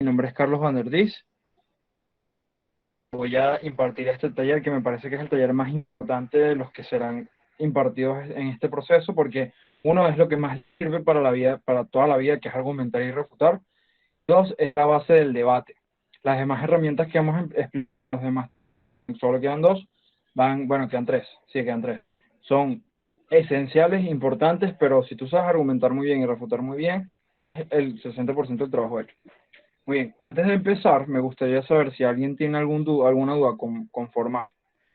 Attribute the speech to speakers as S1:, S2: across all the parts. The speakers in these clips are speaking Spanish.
S1: Mi nombre es Carlos Van der Dis. Voy a impartir este taller que me parece que es el taller más importante de los que serán impartidos en este proceso, porque uno es lo que más sirve para la vida, para toda la vida, que es argumentar y refutar. Dos, es la base del debate. Las demás herramientas que vamos a explicar, los demás, solo quedan dos, bueno, quedan tres, sí, quedan tres. Son esenciales, importantes, pero si tú sabes argumentar muy bien y refutar muy bien, es el 60% del trabajo hecho. Muy bien, antes de empezar, me gustaría saber si alguien tiene alguna duda con formato.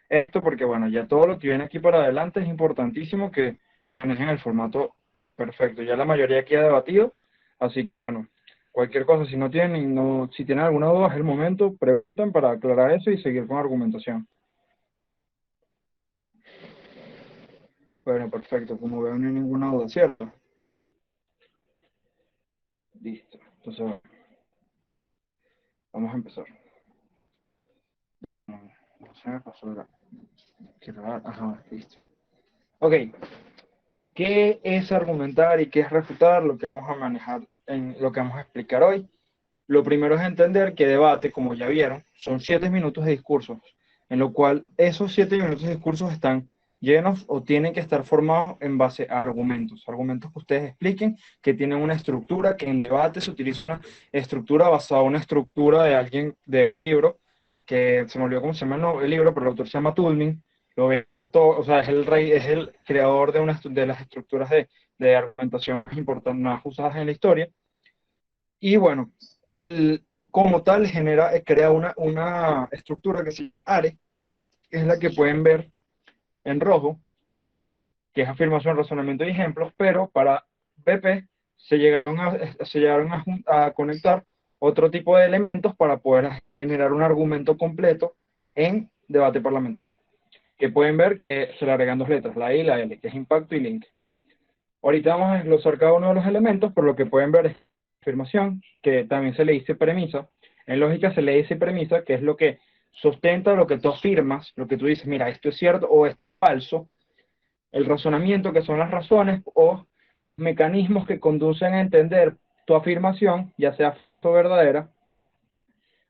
S1: Esto porque, bueno, ya todo lo que viene aquí para adelante es importantísimo que manejen el formato perfecto. Ya la mayoría queda debatido, así que, bueno, cualquier cosa, si no tienen, si tienen alguna duda, es el momento, pregunten para aclarar eso y seguir con argumentación. Bueno, perfecto, como veo no hay ninguna duda, ¿cierto? Listo, entonces, bueno, vamos a empezar. No se me pasó la... Ajá, listo. Ok, ¿qué es argumentar y qué es refutar? Lo que vamos a manejar en lo que vamos a explicar hoy. Lo primero es entender que debate, como ya vieron, son 7 minutos de discursos, en lo cual esos 7 minutos de discursos están llenos o tienen que estar formados en base a argumentos, argumentos que ustedes expliquen, que tienen una estructura, que en debate se utiliza una estructura basada en una estructura de alguien de libro, que se me olvidó cómo se llama el libro, pero el autor se llama Toulmin, lo ve todo, o sea, es el rey, es el creador de las estructuras de argumentación más importantes, más usadas en la historia, y bueno, como tal crea una estructura que se llama ARE, que es la que pueden ver en rojo, que es afirmación, razonamiento y ejemplos, pero para BP se llegaron a conectar otro tipo de elementos para poder generar un argumento completo en debate parlamentario, que pueden ver que se le agregan dos letras, la I y la L, que es impacto y link. Ahorita vamos a desglosar cada uno de los elementos, pero lo que pueden ver es afirmación, que también se le dice premisa. En lógica se le dice premisa, que es lo que sustenta lo que tú afirmas, lo que tú dices, mira, esto es cierto o es falso. El razonamiento, que son las razones o mecanismos que conducen a entender tu afirmación, ya sea falsa o verdadera.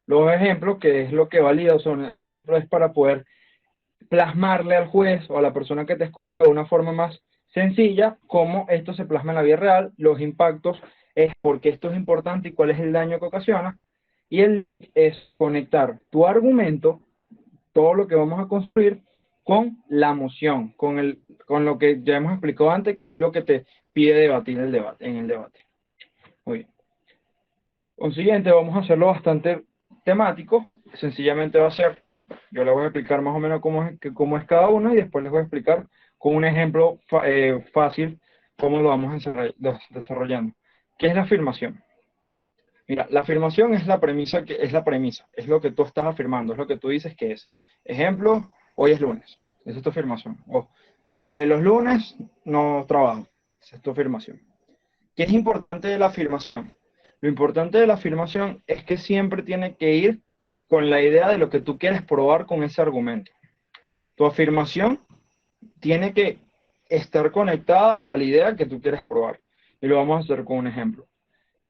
S1: Los ejemplos, que es lo que valida, es para poder plasmarle al juez o a la persona que te escucha de una forma más sencilla cómo esto se plasma en la vida real, los impactos, es porque esto es importante y cuál es el daño que ocasiona, y el es conectar tu argumento, todo lo que vamos a construir, con la moción, con lo que ya hemos explicado antes, lo que te pide debatir en el debate. Muy bien. Consiguiente, vamos a hacerlo bastante temático. Sencillamente va a ser, yo les voy a explicar más o menos cómo es cada uno y después les voy a explicar con un ejemplo fácil cómo lo vamos desarrollando. ¿Qué es la afirmación? Mira, la afirmación es la premisa, es lo que tú estás afirmando, es lo que tú dices que es. Ejemplo, hoy es lunes, esa es tu afirmación. O en los lunes no trabajo, esa es tu afirmación. ¿Qué es importante de la afirmación? Lo importante de la afirmación es que siempre tiene que ir con la idea de lo que tú quieres probar con ese argumento. Tu afirmación tiene que estar conectada a la idea que tú quieres probar. Y lo vamos a hacer con un ejemplo.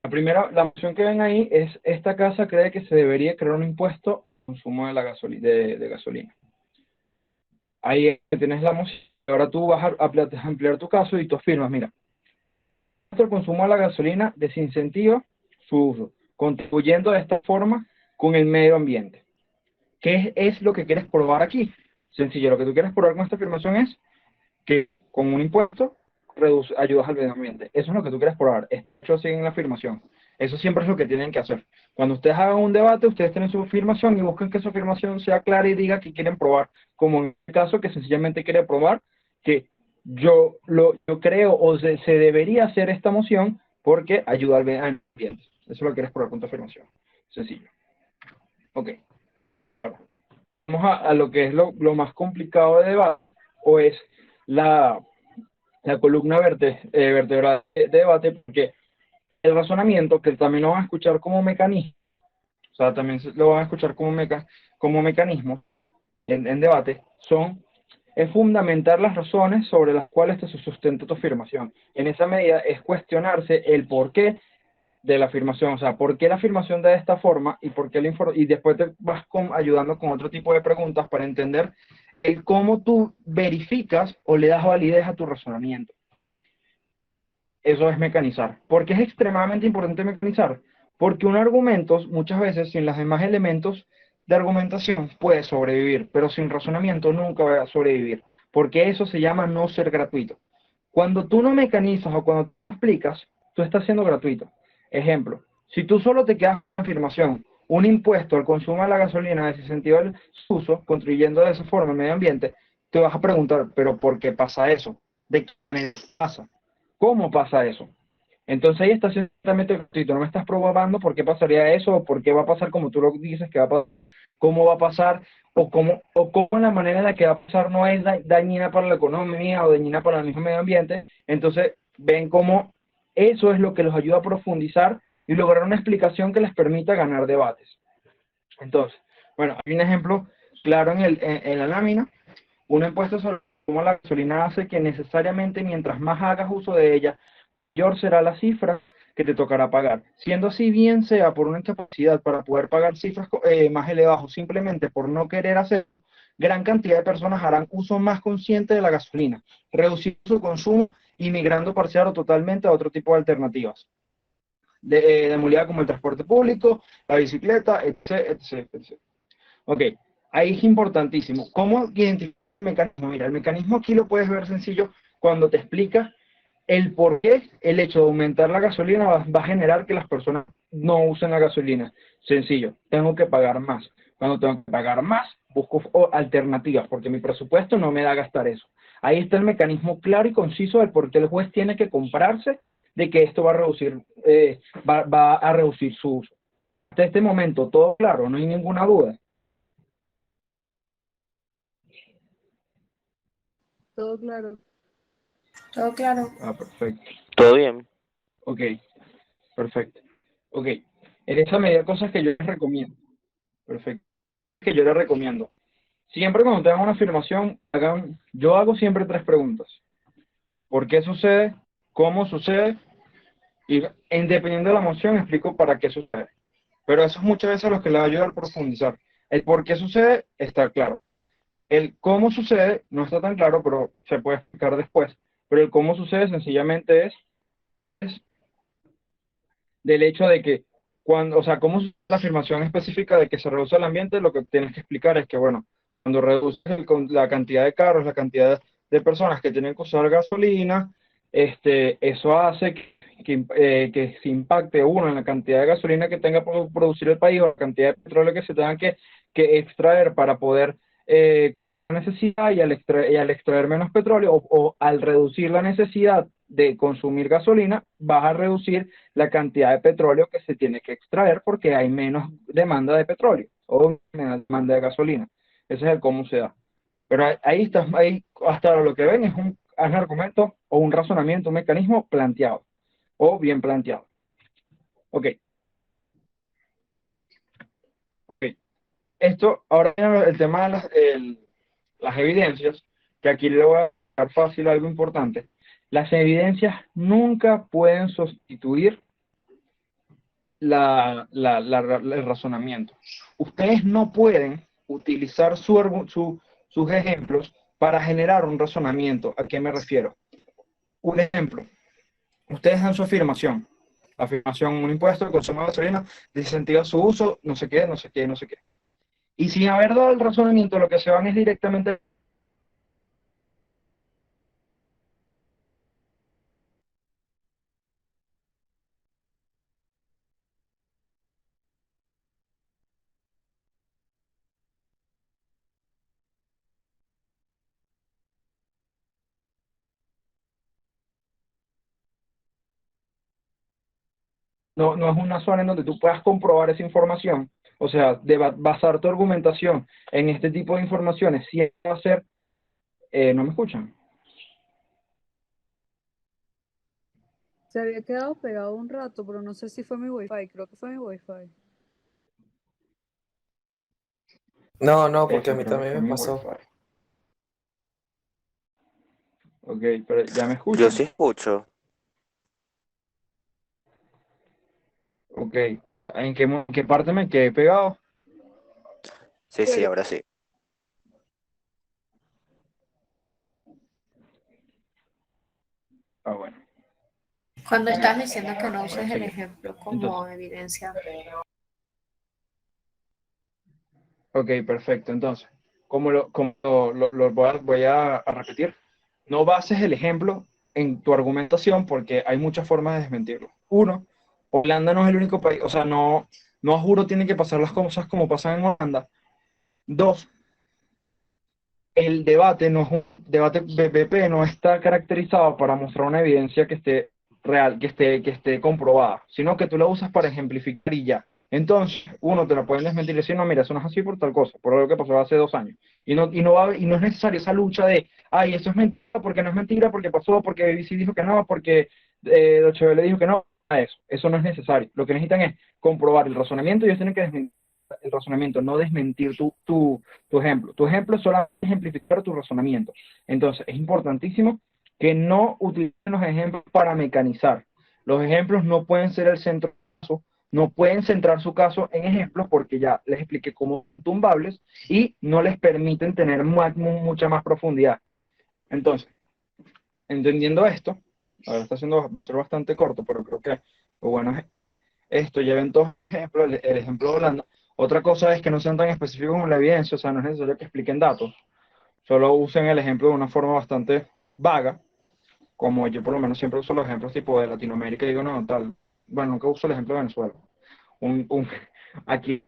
S1: La moción que ven ahí es: esta casa cree que se debería crear un impuesto al consumo de gasolina. Ahí tienes la moción. Ahora tú vas a ampliar tu caso y tú afirmas, mira, el consumo de la gasolina desincentiva su uso, contribuyendo de esta forma con el medio ambiente. ¿Qué es lo que quieres probar aquí? Sencillo, lo que tú quieres probar con esta afirmación es que con un impuesto ayudas al medio ambiente. Eso es lo que tú quieres probar. Eso sigue en la afirmación. Eso siempre es lo que tienen que hacer. Cuando ustedes hagan un debate, ustedes tienen su afirmación y busquen que su afirmación sea clara y diga que quieren probar. Como en este caso, que sencillamente quiere probar que yo creo o se debería hacer esta moción porque ayuda al medio ambiente. Eso es lo que quieres probar con tu afirmación. Sencillo. Ok. Vamos a lo que es lo más complicado de debate, o es la, la columna vertebral de debate, porque el razonamiento, que también lo van a escuchar como mecanismo, o sea, también lo van a escuchar como mecanismo en debate, es fundamentar las razones sobre las cuales se sustenta tu afirmación. En esa medida es cuestionarse el por qué de la afirmación, o sea, ¿por qué la afirmación de esta forma y por qué y después te vas ayudando con otro tipo de preguntas para entender el cómo tú verificas o le das validez a tu razonamiento. Eso es mecanizar. ¿Por qué es extremadamente importante mecanizar? Porque un argumento, muchas veces, sin los demás elementos de argumentación, puede sobrevivir, pero sin razonamiento nunca va a sobrevivir, porque eso se llama no ser gratuito. Cuando tú no mecanizas o cuando tú explicas, tú estás siendo gratuito. Ejemplo, si tú solo te quedas con afirmación, un impuesto al consumo de la gasolina desincentiva el uso, contribuyendo de esa forma al medio ambiente, te vas a preguntar, ¿pero por qué pasa eso? ¿De qué pasa? ¿Cómo pasa eso? Entonces ahí estás ciertamente gratuito, no me estás probando por qué pasaría eso, o por qué va a pasar como tú lo dices que va a pasar, cómo va a pasar, o cómo la manera en la que va a pasar no es dañina para la economía o dañina para el mismo medio ambiente. Entonces ven cómo eso es lo que los ayuda a profundizar y lograr una explicación que les permita ganar debates. Entonces, bueno, hay un ejemplo claro en la lámina, un impuesto sobre cómo la gasolina hace que necesariamente mientras más hagas uso de ella, mayor será la cifra que te tocará pagar. Siendo así, bien sea por una incapacidad para poder pagar cifras más elevadas o simplemente por no querer hacer, gran cantidad de personas harán uso más consciente de la gasolina, reduciendo su consumo y migrando parcial o totalmente a otro tipo de alternativas de movilidad como el transporte público, la bicicleta, etc. Ok, ahí es importantísimo. ¿Cómo identificar el mecanismo? Mira, el mecanismo aquí lo puedes ver sencillo cuando te explica el por qué el hecho de aumentar la gasolina va a generar que las personas no usen la gasolina. Sencillo, tengo que pagar más. Cuando tengo que pagar más, busco alternativas, porque mi presupuesto no me da a gastar eso. Ahí está el mecanismo claro y conciso del por qué el juez tiene que comprarse de que esto va a reducir, va a reducir su uso. Hasta este momento, todo claro, no hay ninguna duda.
S2: Todo claro. Todo claro.
S1: Ah, perfecto.
S3: ¿Todo bien?
S1: Ok, perfecto. Ok, en esa medida cosas que yo les recomiendo. Perfecto. Que yo les recomiendo. Siempre cuando tengan una afirmación, yo hago siempre tres preguntas. ¿Por qué sucede? ¿Cómo sucede? Y dependiendo de la emoción, explico para qué sucede. Pero eso es muchas veces lo que les ayuda a profundizar. El por qué sucede está claro. El cómo sucede no está tan claro, pero se puede explicar después. Pero el cómo sucede sencillamente es del hecho de que cuando, o sea, cómo es la afirmación específica de que se reduce el ambiente, lo que tienes que explicar es que, bueno, cuando reduces la cantidad de carros, la cantidad de personas que tienen que usar gasolina, eso hace que se impacte uno en la cantidad de gasolina que tenga por producir el país o la cantidad de petróleo que se tenga que extraer para poder necesidad y al extraer menos petróleo o al reducir la necesidad de consumir gasolina, vas a reducir la cantidad de petróleo que se tiene que extraer porque hay menos demanda de petróleo o menos demanda de gasolina. Ese es el cómo se da. Pero ahí está, ahí hasta ahora lo que ven es un argumento o un razonamiento, un mecanismo planteado o bien planteado. Ok, ok. Esto, ahora viene el tema de las evidencias, que aquí le voy a dar fácil algo importante. Las evidencias nunca pueden sustituir el razonamiento. Ustedes no pueden utilizar sus ejemplos para generar un razonamiento. ¿A qué me refiero? Un ejemplo. Ustedes dan su afirmación. Afirmación, un impuesto de consumo de gasolina desincentiva su uso, no sé qué, no sé qué, no sé qué. Y sin haber dado el razonamiento, lo que se van es directamente. No, no es una zona en donde tú puedas comprobar esa información. O sea, de basar tu argumentación en este tipo de informaciones, sí va a ser, ¿no me escuchan?
S2: Se había quedado pegado un rato, pero no sé si fue mi wifi. Creo que fue mi wifi.
S4: No, no, porque a
S1: Eso
S4: mí
S1: creo que
S4: también
S1: fue
S4: me
S1: mi
S4: pasó.
S1: wifi. Ok, pero ya me
S3: Yo sí
S1: escuchan.
S3: escucho.
S1: Ok. ¿En qué parte me quedé pegado?
S3: Sí, sí,
S2: Bueno,
S3: ahora sí.
S1: Ah, bueno.
S5: Cuando estás diciendo que no
S1: Voy a
S5: uses el
S1: seguir.
S5: ejemplo como
S1: Entonces,
S5: evidencia.
S1: ok, perfecto. Entonces, como lo voy a repetir, no bases el ejemplo en tu argumentación porque hay muchas formas de desmentirlo. Uno, Holanda no es el único país, o sea, no juro tienen que pasar las cosas como pasan en Holanda. Dos, el debate no es un debate BBP no está caracterizado para mostrar una evidencia que esté real, que esté comprobada, sino que tú la usas para ejemplificar y ya. Entonces, uno te la pueden desmentir y decir, no, mira, eso no es así por tal cosa, por algo que pasó hace 2 años. Y no es necesario esa lucha de, ay, eso es mentira, porque no es mentira, porque pasó, porque BBC dijo que no, porque Deutsche Welle dijo que no. Nada de eso no es necesario. Lo que necesitan es comprobar el razonamiento y ellos tienen que desmentir el razonamiento, no desmentir tu ejemplo. Tu ejemplo es solamente ejemplificar tu razonamiento. Entonces, es importantísimo que no utilicen los ejemplos para mecanizar. Los ejemplos no pueden ser el centro del caso, no pueden centrar su caso en ejemplos porque ya les expliqué cómo son tumbables y no les permiten tener mucha más profundidad. Entonces, entendiendo esto, ahora está siendo bastante corto, pero creo que lo bueno es esto, lleven dos ejemplos, el ejemplo de Holanda. Otra cosa es que no sean tan específicos con la evidencia, o sea, no es necesario que expliquen datos, solo usen el ejemplo de una forma bastante vaga, como yo por lo menos siempre uso los ejemplos tipo de Latinoamérica y digo, no, tal, bueno, nunca uso el ejemplo de Venezuela. Un, un- aquí,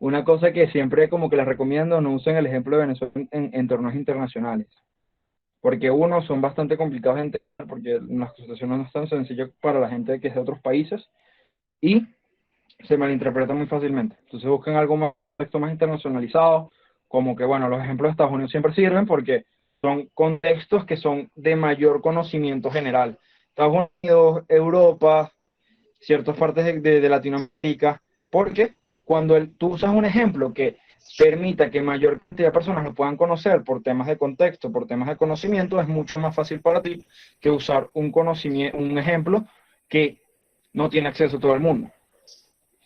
S1: una cosa que siempre como que les recomiendo, no usen el ejemplo de Venezuela en entornos internacionales, porque uno, son bastante complicados de entender, porque las situaciones no es tan sencillas para la gente que es de otros países, y se malinterpreta muy fácilmente. Entonces busquen algo más, texto más internacionalizado, como que, bueno, los ejemplos de Estados Unidos siempre sirven porque son contextos que son de mayor conocimiento general. Estados Unidos, Europa, ciertas partes de Latinoamérica, porque cuando tú usas un ejemplo que permita que mayor cantidad de personas lo puedan conocer por temas de contexto, por temas de conocimiento, es mucho más fácil para ti que usar un ejemplo que no tiene acceso a todo el mundo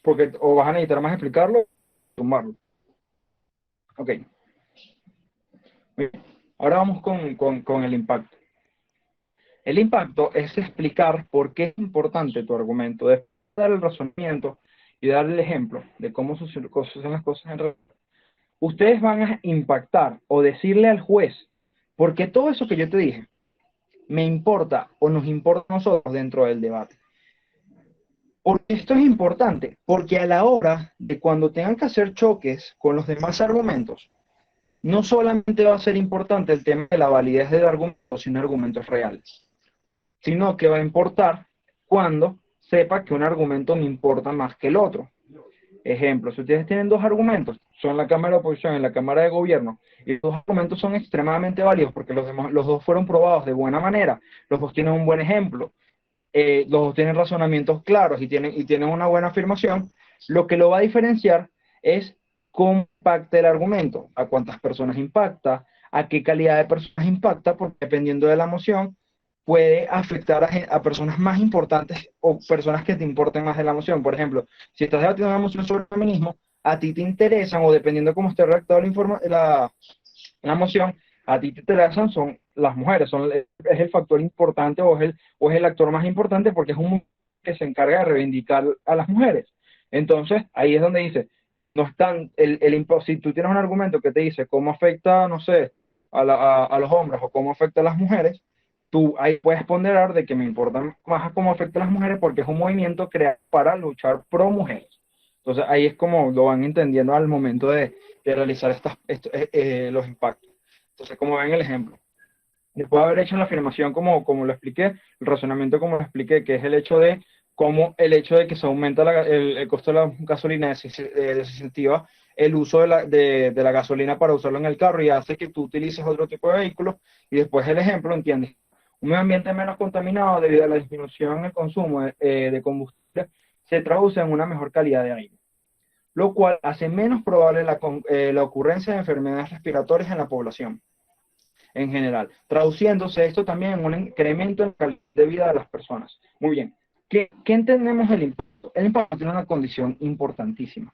S1: porque o vas a necesitar más explicarlo o tumbarlo. Ok, bien. Ahora vamos con el impacto. El impacto es explicar por qué es importante tu argumento, después de dar el razonamiento y dar el ejemplo de cómo suceden las cosas en realidad. Ustedes van a impactar o decirle al juez, porque todo eso que yo te dije me importa o nos importa a nosotros dentro del debate. Porque esto es importante, porque a la hora de cuando tengan que hacer choques con los demás argumentos, no solamente va a ser importante el tema de la validez del argumento sin argumentos reales, sino que va a importar cuando sepa que un argumento me importa más que el otro. Ejemplo, si ustedes tienen dos argumentos, son la Cámara de Oposición y la Cámara de Gobierno, y los dos argumentos son extremadamente válidos porque los dos fueron probados de buena manera, los dos tienen un buen ejemplo, los dos tienen razonamientos claros y tienen una buena afirmación, lo que lo va a diferenciar es cómo impacta el argumento, a cuántas personas impacta, a qué calidad de personas impacta, porque dependiendo de la moción, puede afectar a personas más importantes o personas que te importen más de la moción. Por ejemplo, si estás debatiendo una moción sobre el feminismo, a ti te interesan, o dependiendo de cómo esté redactada la moción, a ti te interesan son las mujeres, es el factor importante o es el actor más importante porque es un que se encarga de reivindicar a las mujeres. Entonces, ahí es donde dice, no están, si tú tienes un argumento que te dice cómo afecta, no sé, a los hombres o cómo afecta a las mujeres, tú ahí puedes ponderar de que me importa más cómo afecta a las mujeres porque es un movimiento creado para luchar pro mujeres. Entonces ahí es como lo van entendiendo al momento de realizar los impactos. Entonces, como ven el ejemplo, después de haber hecho la afirmación como lo expliqué, el razonamiento como lo expliqué, que es el hecho de que se aumenta el costo de la gasolina desincentiva el uso de la gasolina para usarlo en el carro y hace que tú utilices otro tipo de vehículo, y después el ejemplo, ¿entiendes? Un medio ambiente menos contaminado debido a la disminución en el consumo de combustible se traduce en una mejor calidad de aire, lo cual hace menos probable la ocurrencia de enfermedades respiratorias en la población en general, traduciéndose esto también en un incremento en la calidad de vida de las personas. Muy bien, ¿qué entendemos del impacto? impacto. El impacto tiene una condición importantísima,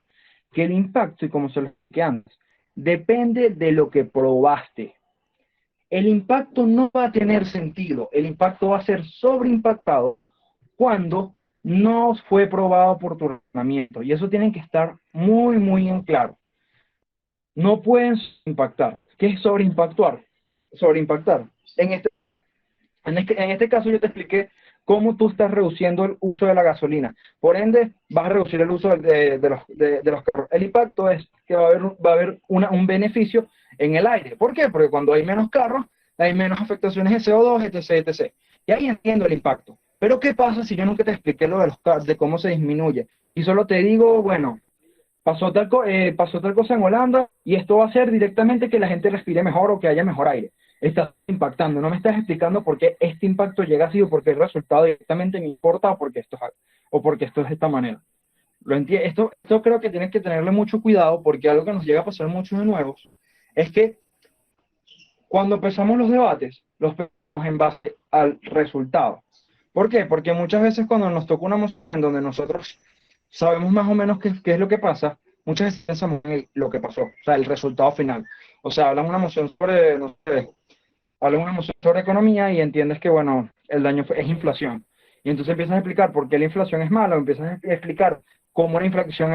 S1: que el impacto, y como se lo expliqué antes, depende de lo que probaste. El impacto no va a tener sentido, el impacto va a ser sobreimpactado cuando no fue probado por tu razonamiento. Y eso tiene que estar muy, muy en claro. No pueden impactar. ¿Qué es sobreimpactar? Sobreimpactar. En este caso yo te expliqué cómo tú estás reduciendo el uso de la gasolina. Por ende, vas a reducir el uso de los carros. El impacto es que va a haber un beneficio en el aire. ¿Por qué? Porque cuando hay menos carros, hay menos afectaciones de CO2, etc., etc. Y ahí entiendo el impacto. Pero ¿qué pasa si yo nunca te expliqué lo de los carros, de cómo se disminuye? Y solo te digo, bueno, pasó tal cosa en Holanda y esto va a hacer directamente que la gente respire mejor o que haya mejor aire. Estás impactando, no me estás explicando por qué este impacto llega así o por qué el resultado directamente me importa o porque esto es de esta manera. Esto creo que tienes que tenerle mucho cuidado porque algo que nos llega a pasar mucho de nuevos es que cuando empezamos los debates, los empezamos en base al resultado. ¿Por qué? Porque muchas veces cuando nos toca una moción en donde nosotros sabemos más o menos qué es lo que pasa, muchas veces pensamos en lo que pasó, o sea, el resultado final. O sea, hablan una moción sobre, no sé, hablan una moción sobre economía y entiendes que, bueno, el daño es inflación. Y entonces empiezas a explicar por qué la inflación es mala, empiezas a explicar cómo la inflación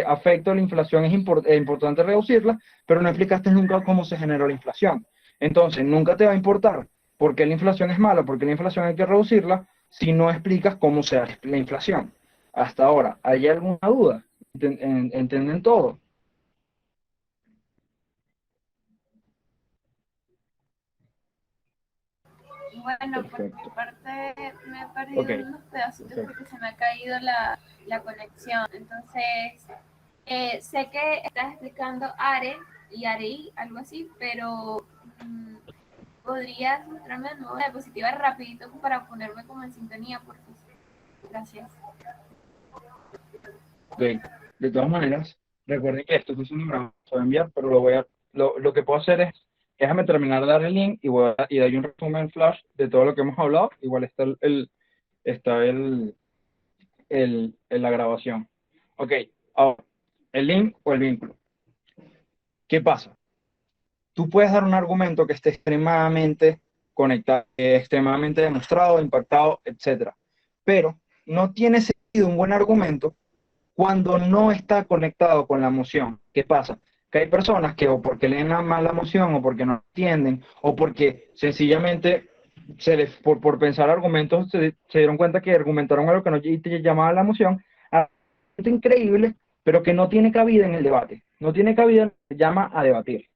S1: afecta a la inflación, es importante reducirla, pero no explicaste nunca cómo se generó la inflación. Entonces, nunca te va a importar por qué la inflación es mala, por qué la inflación hay que reducirla, si no explicas cómo se da la inflación. Hasta ahora, ¿hay alguna duda? ¿Entienden todo?
S6: Bueno, por mi
S1: Perfecto.
S6: parte me he perdido
S1: Ok,
S6: unos pedacitos
S1: perfecto.
S6: porque se me ha caído la conexión. Entonces, sé que estás explicando ARE y AREI, algo así, pero ¿podrías mostrarme de nuevo la diapositiva rapidito para ponerme como en sintonía, por favor? Gracias.
S1: Ok. De todas maneras, recuerden que esto es un número que voy a enviar, pero lo que puedo hacer es, déjame terminar de dar el link y doy un resumen flash de todo lo que hemos hablado. Igual está la grabación. Ok, ahora, el link o el vínculo. ¿Qué pasa? Tú puedes dar un argumento que esté extremadamente conectado, extremadamente demostrado, impactado, etcétera. Pero no tiene sentido un buen argumento cuando no está conectado con la emoción. ¿Qué pasa? Que hay personas que o porque leen mal la emoción o porque no entienden o porque sencillamente por pensar argumentos se dieron cuenta que argumentaron algo que no te llamaba la emoción, algo increíble, pero que no tiene cabida en el debate. No tiene cabida, se llama a debatir.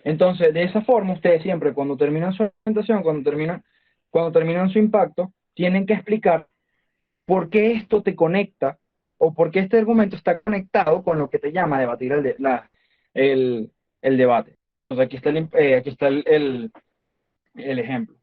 S1: Entonces, de esa forma, ustedes siempre, cuando terminan su presentación, cuando terminan su impacto, tienen que explicar por qué esto te conecta o por qué este argumento está conectado con lo que te llama a debatir el, el debate. Entonces, aquí está el ejemplo.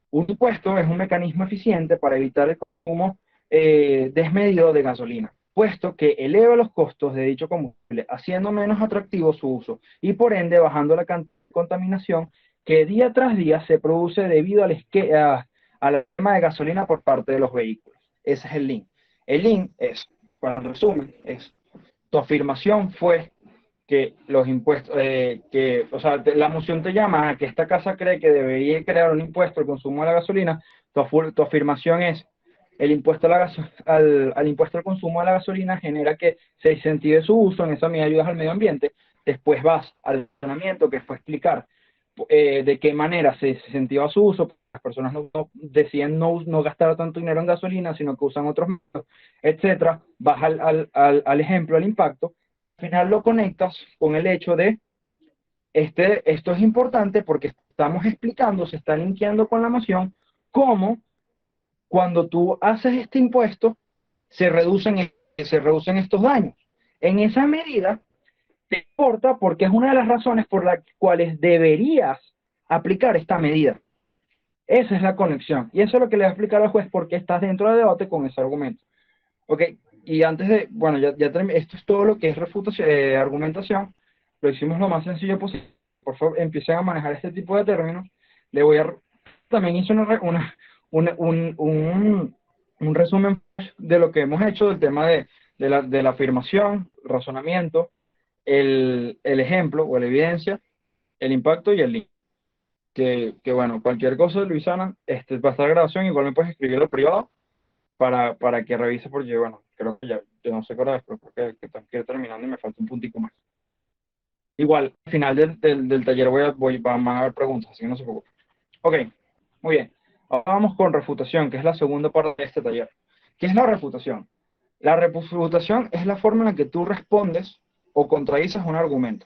S1: Un impuesto es un mecanismo eficiente para evitar el consumo desmedido de gasolina, puesto que eleva los costos de dicho combustible, haciendo menos atractivo su uso y por ende bajando la cantidad de contaminación que día tras día se produce debido a la quema de gasolina por parte de los vehículos. Ese es el link. El link es, para el resumen, es tu afirmación fue que los impuestos, o sea, la moción te llama a que esta casa cree que debería crear un impuesto al consumo de la gasolina. Tu afirmación es, el impuesto al impuesto al consumo de la gasolina genera que se incentive su uso, en esa medida ayudas al medio ambiente. Después vas al razonamiento, que fue explicar de qué manera se incentiva su uso. Las personas deciden no gastar tanto dinero en gasolina, sino que usan otros métodos, etcétera. Vas al ejemplo, al impacto. Al final lo conectas con el hecho de, esto es importante porque estamos explicando, se está linkeando con la moción, cómo cuando tú haces este impuesto, se reducen estos daños. En esa medida, te importa porque es una de las razones por las cuales deberías aplicar esta medida. Esa es la conexión. Y eso es lo que le va a explicar al juez porque estás dentro del debate con ese argumento. Ok, y antes de, bueno, esto es todo lo que es argumentación. Lo hicimos lo más sencillo posible. Por favor, empiecen a manejar este tipo de términos. Le voy a, también hice una un resumen de lo que hemos hecho del tema de la afirmación, razonamiento, el ejemplo o la evidencia, el impacto y el link. Que bueno, cualquier cosa, Luisana, va a estar la grabación, igual me puedes escribir al privado para que revise, porque bueno, creo que ya, yo no sé qué hora es, pero creo que tengo que ir terminando y me falta un puntico más. Igual, al final del taller van a haber preguntas, así que no se preocupen. Ok, muy bien. Ahora vamos con refutación, que es la segunda parte de este taller. ¿Qué es la refutación? La refutación es la forma en la que tú respondes o contradices un argumento.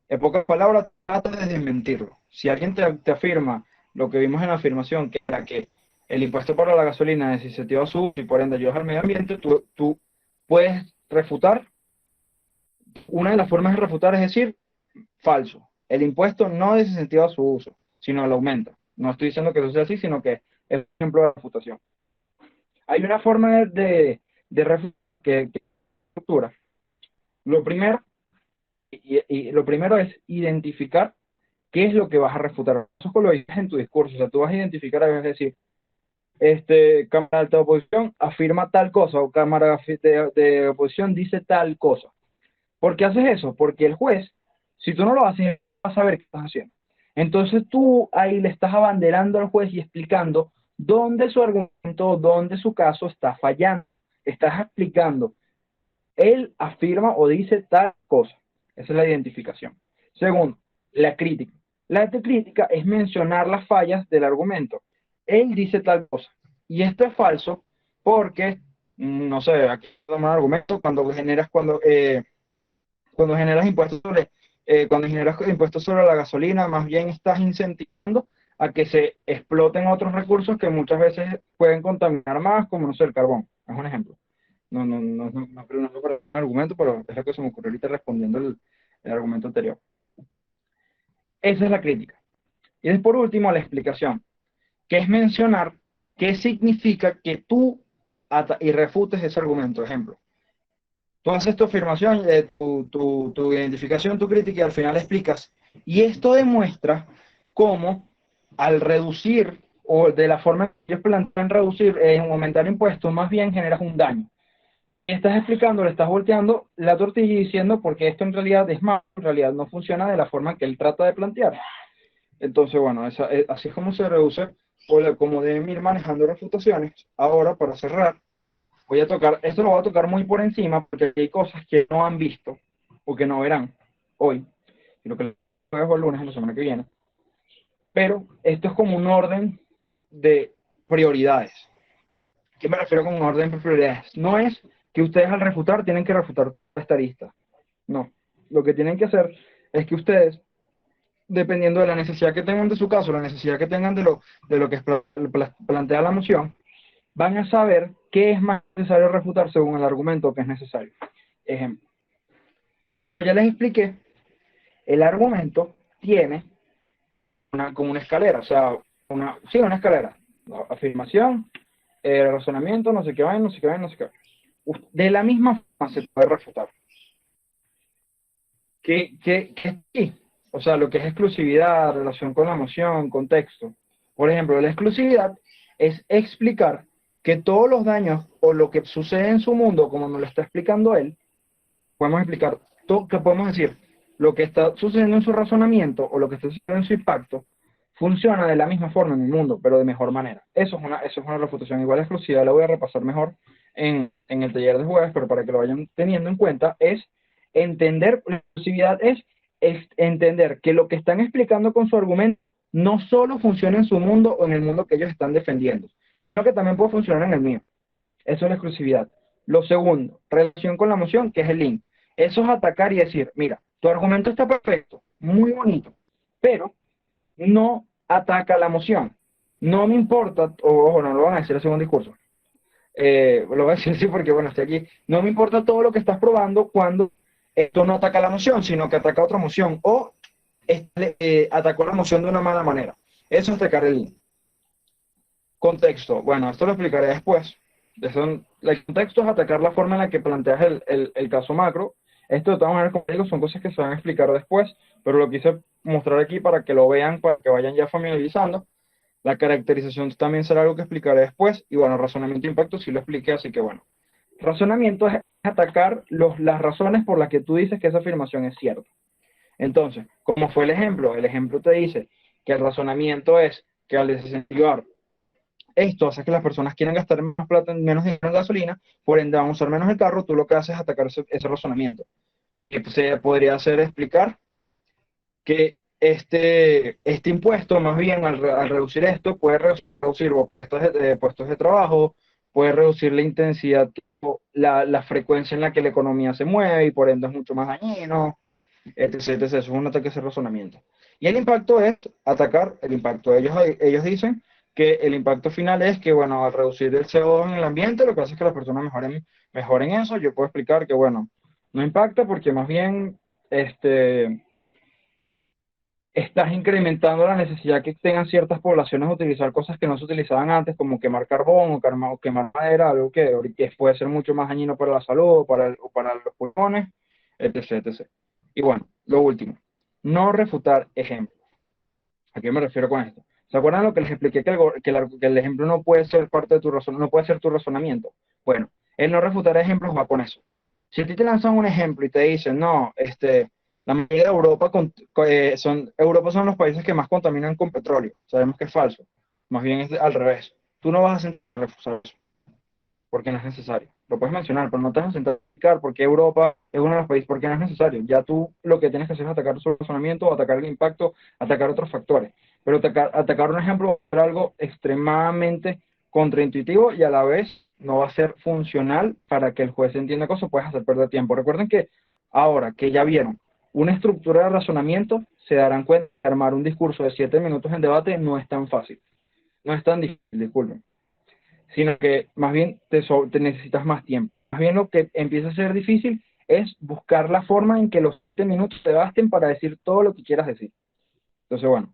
S1: En pocas palabras, trata de desmentirlo. Si alguien te afirma lo que vimos en la afirmación, que era que el impuesto para la gasolina desincentiva su uso y por ende ayuda al medio ambiente, tú puedes refutar. Una de las formas de refutar es decir, falso. El impuesto no desincentiva su uso, sino lo aumenta. No estoy diciendo que eso sea así, sino que es un ejemplo de refutación. Hay una forma de refutar que estructura. Lo primero, lo primero es identificar qué es lo que vas a refutar. Eso lo dices en tu discurso. O sea, tú vas a identificar, es decir, Cámara de Alta Oposición afirma tal cosa, o Cámara de Oposición dice tal cosa. ¿Por qué haces eso? Porque el juez, si tú no lo haces, va a saber qué estás haciendo. Entonces tú ahí le estás abanderando al juez y explicando dónde su argumento, dónde su caso está fallando. Estás explicando. Él afirma o dice tal cosa. Esa es la identificación. Segundo, la crítica. La crítica es mencionar las fallas del argumento. Él dice tal cosa. Y esto es falso porque, no sé, aquí tomar un argumento cuando generas impuestos sobre la gasolina, más bien estás incentivando a que se exploten otros recursos que muchas veces pueden contaminar más, como no sé, el carbón. Es un ejemplo. No creo que para un argumento, pero es lo que se me ocurrió ahorita respondiendo el argumento anterior. Esa es la crítica. Y después, por último, la explicación, que es mencionar qué significa que tú y refutes ese argumento. Ejemplo, tú haces tu afirmación, tu identificación, tu crítica, y al final explicas. Y esto demuestra cómo al reducir, o de la forma que ellos plantean reducir, aumentar impuestos, más bien generas un daño. Estás explicando, le estás volteando la tortilla y diciendo porque esto en realidad es malo, en realidad no funciona de la forma que él trata de plantear. Entonces, bueno, así es como se reduce, o como deben ir manejando refutaciones. Ahora, para cerrar, esto lo voy a tocar muy por encima, porque hay cosas que no han visto, o que no verán hoy, y lo que les dejo el lunes, en la semana que viene. Pero esto es como un orden de prioridades. ¿Qué me refiero con un orden de prioridades? No es que ustedes al refutar tienen que refutar esta lista. No. Lo que tienen que hacer es que ustedes, dependiendo de la necesidad que tengan de su caso, la necesidad que tengan de lo que plantea la moción, van a saber qué es más necesario refutar según el argumento que es necesario. Ejemplo. Ya les expliqué, el argumento tiene como una escalera, o sea, una escalera. Afirmación, razonamiento, no sé qué va, no sé qué va, no sé qué va. De la misma forma se puede refutar. ¿Qué sí? O sea, lo que es exclusividad, relación con la emoción, contexto. Por ejemplo, la exclusividad es explicar que todos los daños o lo que sucede en su mundo, como nos lo está explicando él, podemos explicar, que podemos decir, lo que está sucediendo en su razonamiento o lo que está sucediendo en su impacto, funciona de la misma forma en el mundo, pero de mejor manera. Eso es una refutación. Igual la exclusividad la voy a repasar mejor en el taller de jueves, pero para que lo vayan teniendo en cuenta, es entender, la exclusividad es entender que lo que están explicando con su argumento no solo funciona en su mundo o en el mundo que ellos están defendiendo, sino que también puede funcionar en el mío. Eso es la exclusividad. Lo segundo, relación con la emoción, que es el link. Eso es atacar y decir, mira, tu argumento está perfecto, muy bonito, pero no ataca la emoción. No me importa, ojo, no lo van a decir así en un discurso. Lo voy a decir así porque, bueno, estoy aquí. No me importa todo lo que estás probando cuando esto no ataca la emoción, sino que ataca otra emoción, o atacó la emoción de una mala manera. Eso es atacar el link. Contexto. Bueno, esto lo explicaré después. El contexto es atacar la forma en la que planteas el caso macro. Esto, de todas maneras, como digo, son cosas que se van a explicar después, pero lo quise mostrar aquí para que lo vean, para que vayan ya familiarizando. La caracterización también será algo que explicaré después. Y bueno, razonamiento e impacto sí lo expliqué, así que bueno. Razonamiento es atacar las razones por las que tú dices que esa afirmación es cierta. Entonces, como fue el ejemplo te dice que el razonamiento es que al desincentivar esto hace que las personas quieran gastar menos plata, menos dinero en gasolina, por ende van a usar menos el carro, tú lo que haces es atacar ese razonamiento. Que se podría hacer explicar que este impuesto, más bien, al reducir esto, puede reducir puestos de trabajo, puede reducir la intensidad, la frecuencia en la que la economía se mueve y por ende es mucho más dañino, etc, etc. Eso es un ataque a ese razonamiento. Y el impacto es atacar el impacto. Ellos dicen que el impacto final es que, bueno, al reducir el CO2 en el ambiente, lo que hace es que las personas mejoren eso. Yo puedo explicar que, bueno, no impacta porque más bien, estás incrementando la necesidad que tengan ciertas poblaciones de utilizar cosas que no se utilizaban antes, como quemar carbón o quemar madera, algo que ahorita puede ser mucho más dañino para la salud o para los pulmones, etc, etc. Y bueno, lo último, no refutar ejemplos. ¿A qué me refiero con esto? ¿Se acuerdan lo que les expliqué que el ejemplo no puede ser parte de no puede ser tu razonamiento? Bueno, el no refutar ejemplos va con eso. Si a ti te lanzan un ejemplo y te dicen, no, la mayoría de Europa son los países que más contaminan con petróleo. Sabemos que es falso. Más bien es al revés. Tú no vas a sentar a refusar eso, porque no es necesario. Lo puedes mencionar, pero no te vas a sentar a explicar por qué Europa es uno de los países, porque no es necesario. Ya tú lo que tienes que hacer es atacar su razonamiento, atacar el impacto, atacar otros factores. Pero atacar un ejemplo va a ser algo extremadamente contraintuitivo y a la vez no va a ser funcional para que el juez entienda cosas, puedes hacer perder tiempo. Recuerden que ahora que ya vieron una estructura de razonamiento, se darán cuenta que armar un discurso de 7 minutos en debate no es tan fácil. No es tan difícil, disculpen. Sino que más bien te necesitas más tiempo. Más bien lo que empieza a ser difícil es buscar la forma en que los 7 minutos te basten para decir todo lo que quieras decir. Entonces, bueno,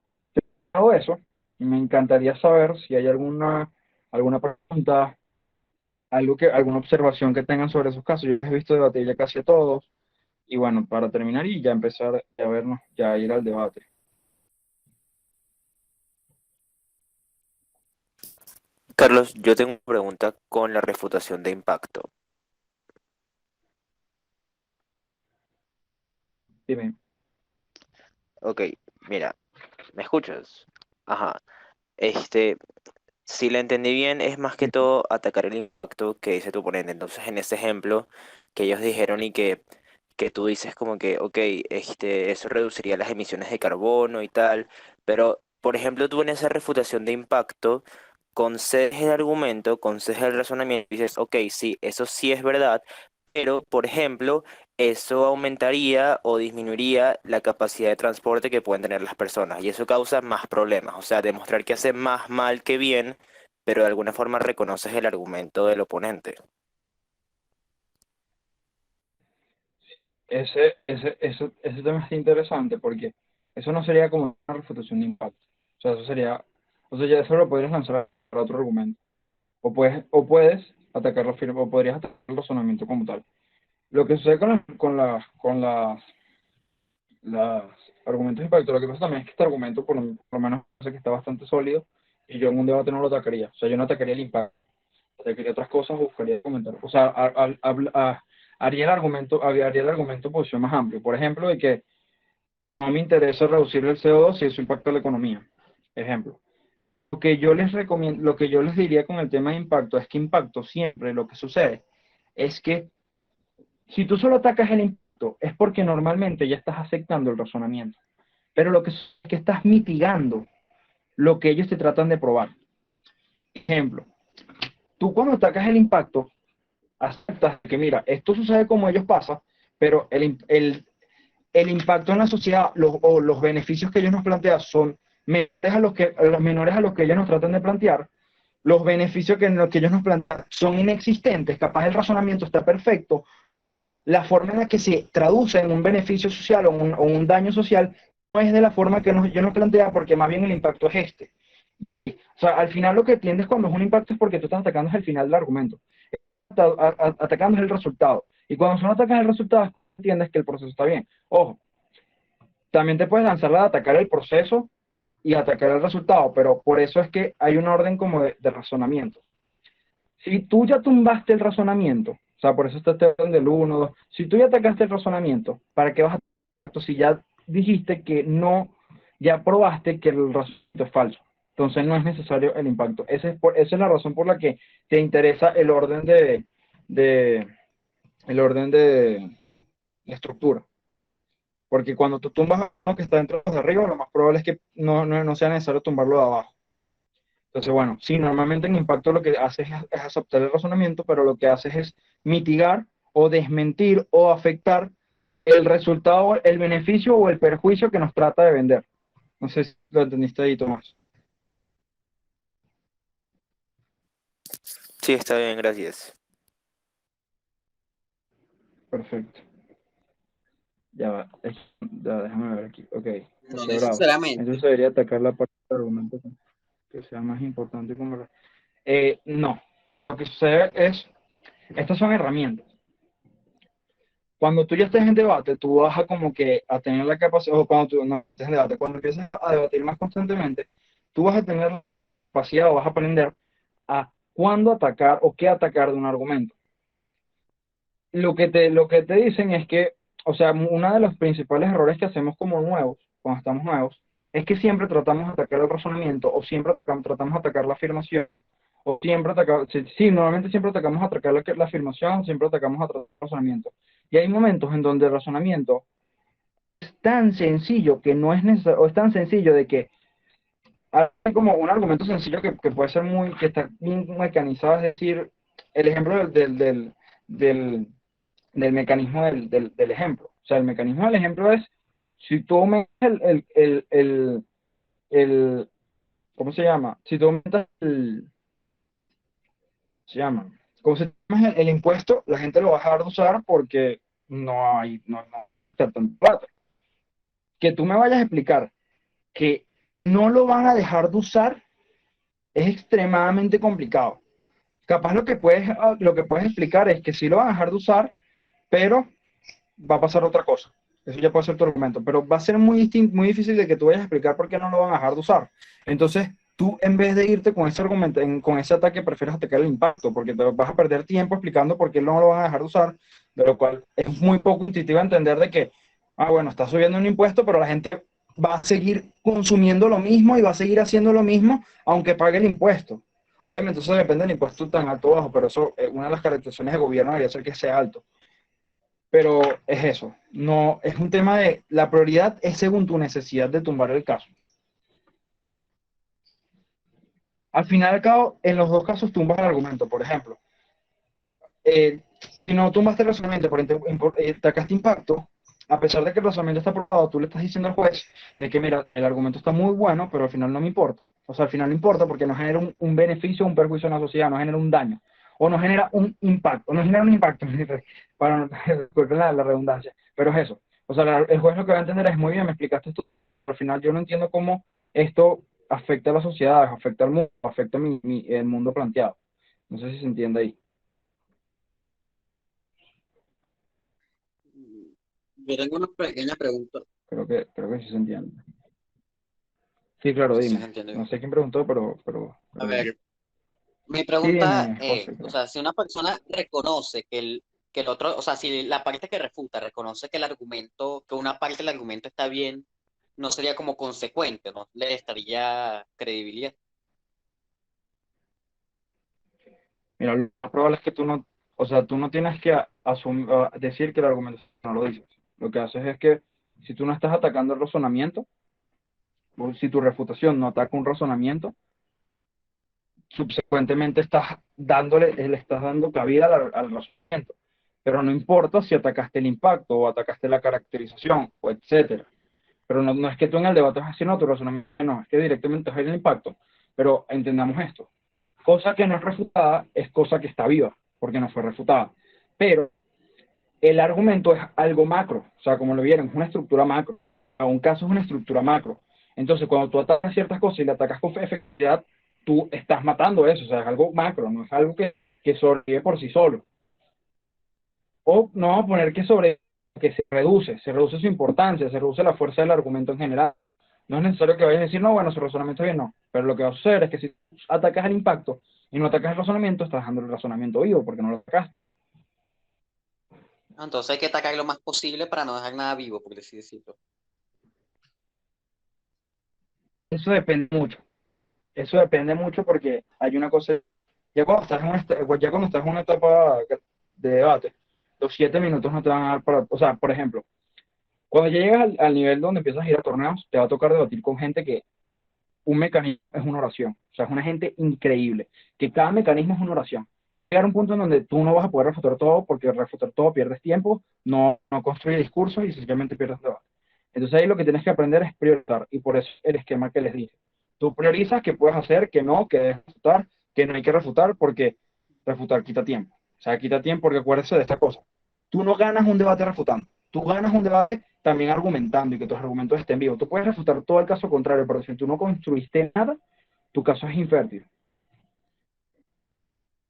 S1: todo eso, me encantaría saber si hay alguna pregunta, alguna observación que tengan sobre esos casos. Yo he visto debatir ya casi a todos. Y bueno, para terminar y ya empezar a vernos, ya ir al debate.
S3: Carlos, yo tengo una pregunta con la refutación de impacto.
S1: Dime.
S3: Ok, mira, ¿me escuchas? Ajá. Si la entendí bien, es más que todo atacar el impacto que dice tu oponente. Entonces, en ese ejemplo que ellos dijeron y que tú dices como que, ok, eso reduciría las emisiones de carbono y tal, pero, por ejemplo, tú en esa refutación de impacto concedes el argumento, concedes el razonamiento y dices, ok, sí, eso sí es verdad, pero, por ejemplo, eso aumentaría o disminuiría la capacidad de transporte que pueden tener las personas y eso causa más problemas, o sea, demostrar que hace más mal que bien, pero de alguna forma reconoces el argumento del oponente.
S1: Ese tema está interesante porque eso no sería como una refutación de impacto. O sea, ya eso lo podrías lanzar para otro argumento. O puedes atacar la firma, o podrías atacar el razonamiento como tal. Lo que sucede con las argumentos de impacto, lo que pasa también es que este argumento, por lo menos, parece que está bastante sólido, y yo en un debate no lo atacaría. O sea, yo no atacaría el impacto, atacaría otras cosas, buscaría comentar. O sea, haría el argumento por posición más amplio. Por ejemplo, de que no me interesa reducir el CO2 si eso impacta la economía. Ejemplo. Lo que yo les diría con el tema de impacto es que impacto siempre lo que sucede es que si tú solo atacas el impacto es porque normalmente ya estás aceptando el razonamiento, pero lo que es que estás mitigando lo que ellos te tratan de probar. Ejemplo, tú cuando atacas el impacto aceptas que mira, esto sucede como ellos pasa, pero el impacto en la sociedad o los beneficios que ellos nos plantean son menores a los que ellos nos tratan de plantear. Los beneficios que ellos nos plantean son inexistentes, capaz el razonamiento está perfecto, la forma en la que se traduce en un beneficio social o un daño social no es de la forma que ellos nos plantean, porque más bien el impacto es este. O sea, al final lo que entiendes cuando es un impacto es porque tú estás atacando el final del argumento. Atacando el resultado. Y cuando solo atacas el resultado, entiendes que el proceso está bien. Ojo, también te puedes lanzar a atacar el proceso y atacar el resultado, pero por eso es que hay un orden como de razonamiento. Si tú ya tumbaste el razonamiento, o sea, por eso está este orden del 1, 2, si tú ya atacaste el razonamiento, ¿para qué vas a atacar si ya dijiste que no, ya probaste que el razonamiento es falso? Entonces no es necesario el impacto. Esa es la razón por la que te interesa el orden de estructura. Porque cuando tú tumbas a uno que está dentro de arriba, lo más probable es que no sea necesario tumbarlo de abajo. Entonces, bueno, sí, normalmente en impacto lo que haces es aceptar el razonamiento, pero lo que haces es mitigar o desmentir o afectar el resultado, el beneficio o el perjuicio que nos trata de vender. No sé si lo entendiste ahí, Tomás.
S3: Sí, está bien, gracias.
S1: Perfecto. Ya va. Ya, déjame ver aquí. Ok.
S7: No
S1: José Bravo.
S7: necesariamente.
S1: Entonces debería atacar la parte del argumento que sea más importante como... no. Lo que sucede es, estas son herramientas. Cuando tú ya estés en debate, tú vas a como que a tener la capacidad, o cuando tú no estés en debate, cuando empieces a debatir más constantemente, tú vas a tener la capacidad o vas a aprender a cuándo atacar o qué atacar de un argumento. Lo que te dicen es que, o sea, uno de los principales errores que hacemos como nuevos, cuando estamos nuevos, es que siempre tratamos de atacar el razonamiento o siempre tratamos de atacar la afirmación o siempre atacamos, sí, normalmente siempre atacamos a atacar la afirmación, siempre atacamos a atacar el razonamiento. Y hay momentos en donde el razonamiento es tan sencillo que no es necesario, o es tan sencillo de que hay como un argumento sencillo que puede ser que está bien mecanizado, es decir, el ejemplo del, del mecanismo del ejemplo. O sea, el mecanismo del ejemplo es, si tú aumentas ¿cómo se llama? Si tú aumentas se llama, como se llama el impuesto, la gente lo va a dejar de usar porque no está tan plata. Que tú me vayas a explicar que no lo van a dejar de usar es extremadamente complicado. Capaz lo que puedes explicar es que sí lo van a dejar de usar, pero va a pasar otra cosa. Eso ya puede ser tu argumento, pero va a ser muy difícil de que tú vayas a explicar por qué no lo van a dejar de usar. Entonces, tú en vez de irte con ese argumento, con ese ataque, prefieres atacar el impacto, porque te vas a perder tiempo explicando por qué no lo van a dejar de usar, de lo cual es muy poco intuitivo entender de que, bueno, está subiendo un impuesto, pero la gente va a seguir consumiendo lo mismo y va a seguir haciendo lo mismo, aunque pague el impuesto. Entonces depende del impuesto tan alto o bajo, pero eso, una de las caracterizaciones de gobierno debería ser que sea alto. Pero es eso, no es un tema de la prioridad es según tu necesidad de tumbar el caso. Al final y al cabo, en los dos casos tumbas el argumento. Por ejemplo, si no tumbaste el razonamiento, atacaste impacto, a pesar de que el razonamiento está aprobado, tú le estás diciendo al juez de que, mira, el argumento está muy bueno, pero al final no me importa. O sea, al final no importa porque no genera un beneficio o un perjuicio en la sociedad, no genera un daño. O no genera un impacto, para no disculpen la redundancia, pero es eso. O sea, el juez lo que va a entender es, muy bien, me explicaste esto, pero al final yo no entiendo cómo esto afecta a la sociedad, afecta al mundo, afecta el mundo planteado. No sé si se entiende ahí.
S7: Yo tengo una pequeña pregunta.
S1: Creo que sí se entiende. Sí, claro,
S7: Sí, sí, se
S1: dime.
S7: entiende
S1: No
S7: bien.
S1: sé quién preguntó, pero
S7: A ver, mi
S1: sí,
S7: pregunta
S1: dime,
S7: es,
S1: José,
S7: o
S1: creo.
S7: sea, si una persona reconoce que el otro, o sea, si la parte que refuta reconoce que el argumento, que una parte del argumento está bien, no sería como consecuente, ¿no? Le estaría credibilidad.
S1: Mira, lo más probable es que tú no, o sea, tú no tienes que decir que el argumento no lo dices. Lo que haces es que si tú no estás atacando el razonamiento, o si tu refutación no ataca un razonamiento, subsecuentemente le estás dando cabida al razonamiento. Pero no importa si atacaste el impacto o atacaste la caracterización o etcétera. Pero no es que tú en el debate vas a decir, no, tu razonamiento no, es que directamente es el impacto. Pero entendamos esto. Cosa que no es refutada es cosa que está viva, porque no fue refutada. Pero el argumento es algo macro, o sea, como lo vieron, es una estructura macro. A un caso es una estructura macro. Entonces, cuando tú atacas ciertas cosas y le atacas con efectividad, tú estás matando eso, o sea, es algo macro, no es algo que sobrevive por sí solo. O no vamos a poner que se reduce su importancia, se reduce la fuerza del argumento en general. No es necesario que vayas a decir, no, bueno, su razonamiento es bien, no. Pero lo que va a suceder es que si atacas el impacto y no atacas el razonamiento, estás dejando el razonamiento vivo porque no lo atacas.
S7: Entonces hay que atacar lo más posible para no dejar nada vivo, por así decirlo.
S1: Eso depende mucho. Eso depende mucho porque hay una cosa, ya cuando estás ya cuando estás en una etapa de debate, los 7 minutos no te van a dar para, o sea, por ejemplo, cuando ya llegas al nivel donde empiezas a ir a torneos, te va a tocar debatir con gente que un mecanismo es una oración. O sea, es una gente increíble, que cada mecanismo es una oración. Llegar a un punto en donde tú no vas a poder refutar todo, porque refutar todo pierdes tiempo, no construyes discursos y simplemente pierdes debate. Entonces ahí lo que tienes que aprender es priorizar, y por eso el esquema que les dije. Tú priorizas qué puedes hacer, qué no, qué debes refutar, qué no hay que refutar, porque refutar quita tiempo. O sea, quita tiempo porque acuérdese de esta cosa. Tú no ganas un debate refutando, tú ganas un debate también argumentando y que tus argumentos estén vivos. Tú puedes refutar todo el caso contrario, pero si tú no construiste nada, tu caso es infértil.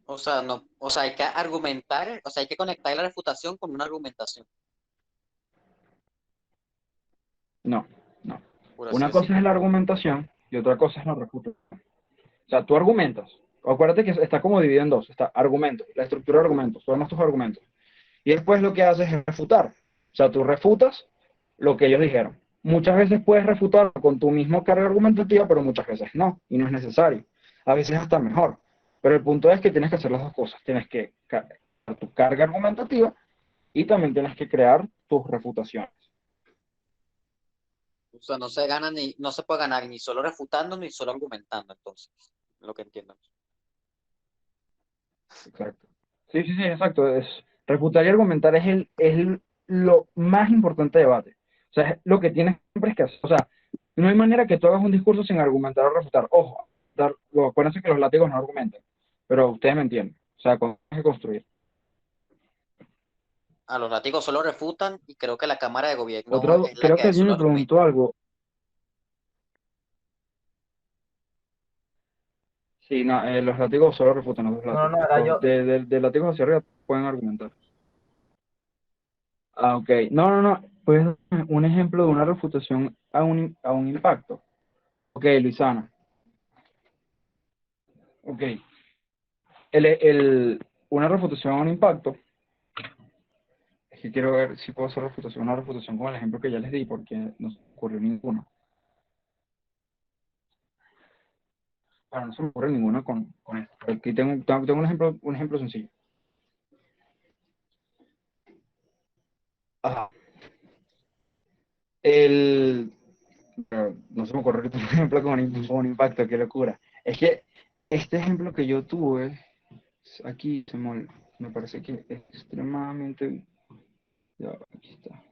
S7: O sea, no, o sea, hay que argumentar, o sea, hay que conectar la refutación con una argumentación,
S1: No, no.
S7: por así
S1: Una cosa
S7: decirlo.
S1: es la argumentación y otra cosa es la refutación. O sea, tú argumentas. Acuérdate que está como dividido en dos. Está argumentos, la estructura de argumentos, tú armas tus argumentos. Y después lo que haces es refutar. O sea, tú refutas lo que ellos dijeron. Muchas veces puedes refutar con tu mismo carga argumentativa, pero muchas veces no, y no es necesario. A veces hasta mejor. Pero el punto es que tienes que hacer las dos cosas. Tienes que crear tu carga argumentativa y también tienes que crear tus refutaciones.
S7: O sea, no se gana ni, no se puede ganar ni solo refutando ni solo argumentando, entonces, lo que entiendo.
S1: Exacto. Sí, sí, sí, exacto. Refutar y argumentar lo más importante de debate. O sea, es lo que tienes siempre es que hacer. O sea, no hay manera que tú hagas un discurso sin argumentar o refutar. Ojo, acuérdense que los látigos no argumentan, pero ustedes me entienden. O sea, tienes que construir.
S7: A los látigos solo refutan y creo que la Cámara de Gobierno es la
S1: Creo que
S7: que
S1: alguien
S7: solo
S1: me
S7: argumenta.
S1: preguntó algo. Sí, no, los látigos solo refutan los
S4: No,
S1: látigos.
S4: no, era yo.
S1: De látigos hacia arriba pueden argumentar. Ah, ok. No, no, no. Pues un ejemplo de una refutación a un impacto. Ok, Luisana. Ok. Una refutación a un impacto. Es que quiero ver si puedo hacer una refutación con el ejemplo que ya les di, porque no se me ocurrió ninguno. Bueno, no se me ocurre ninguno con esto. Pero aquí tengo un ejemplo sencillo. Ajá. No se me ocurre ahorita un ejemplo con un impacto, qué locura. Es que este ejemplo que yo tuve, aquí me parece que es extremadamente... Ya, aquí está.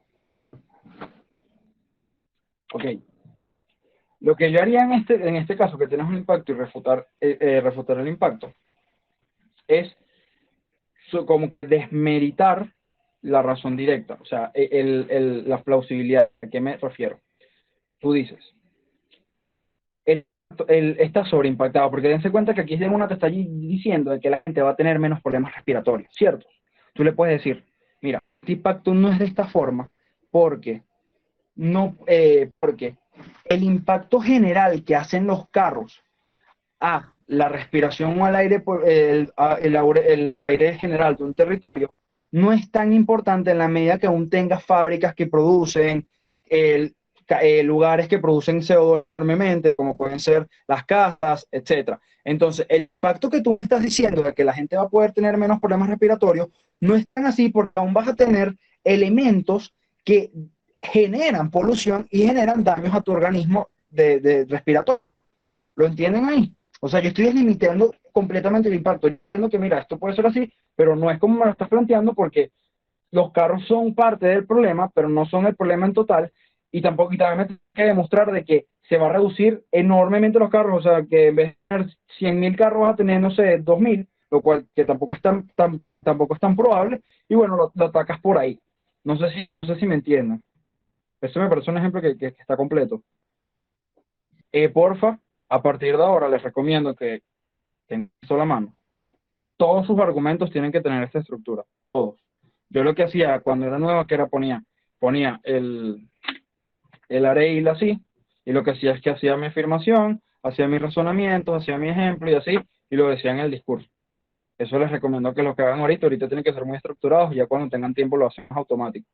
S1: Ok. Lo que yo haría en este caso, que tienes un impacto y refutar el impacto, es como desmeritar la razón directa, o sea, la plausibilidad. ¿A qué me refiero? Tú dices, está sobreimpactado, porque dense cuenta que aquí de una te está diciendo de que la gente va a tener menos problemas respiratorios, ¿cierto? Tú le puedes decir, mira, este impacto no es de esta forma porque porque el impacto general que hacen los carros a la respiración o al aire, el aire general de un territorio, no es tan importante en la medida que aún tengas fábricas que producen, lugares que producen CO2 enormemente, como pueden ser las casas, etcétera. Entonces, el impacto que tú estás diciendo de que la gente va a poder tener menos problemas respiratorios, no es tan así porque aún vas a tener elementos que generan polución y generan daños a tu organismo de respiratorio. ¿Lo entienden ahí? O sea, yo estoy limitando completamente el impacto. Yo entiendo que, mira, esto puede ser así, pero no es como me lo estás planteando porque los carros son parte del problema, pero no son el problema en total. Y tampoco, y también me tengo que demostrar de que se va a reducir enormemente los carros. O sea, que en vez de tener 100.000 carros vas a tener, no sé, 2.000, lo cual que tampoco es tampoco es tan probable. Y bueno, lo atacas por ahí. No sé si me entienden. Eso me parece un ejemplo que está completo. Porfa, a partir de ahora les recomiendo que tengan esto a la mano. Todos sus argumentos tienen que tener esta estructura, todos. Yo lo que hacía cuando era nuevo que era ponía el array así, y Y lo que hacía es que hacía mi afirmación, hacía mis razonamientos, hacía mi ejemplo y así, y lo decía en el discurso. Eso les recomiendo que lo que hagan ahorita tienen que ser muy estructurados, y ya cuando tengan tiempo lo hacen automático.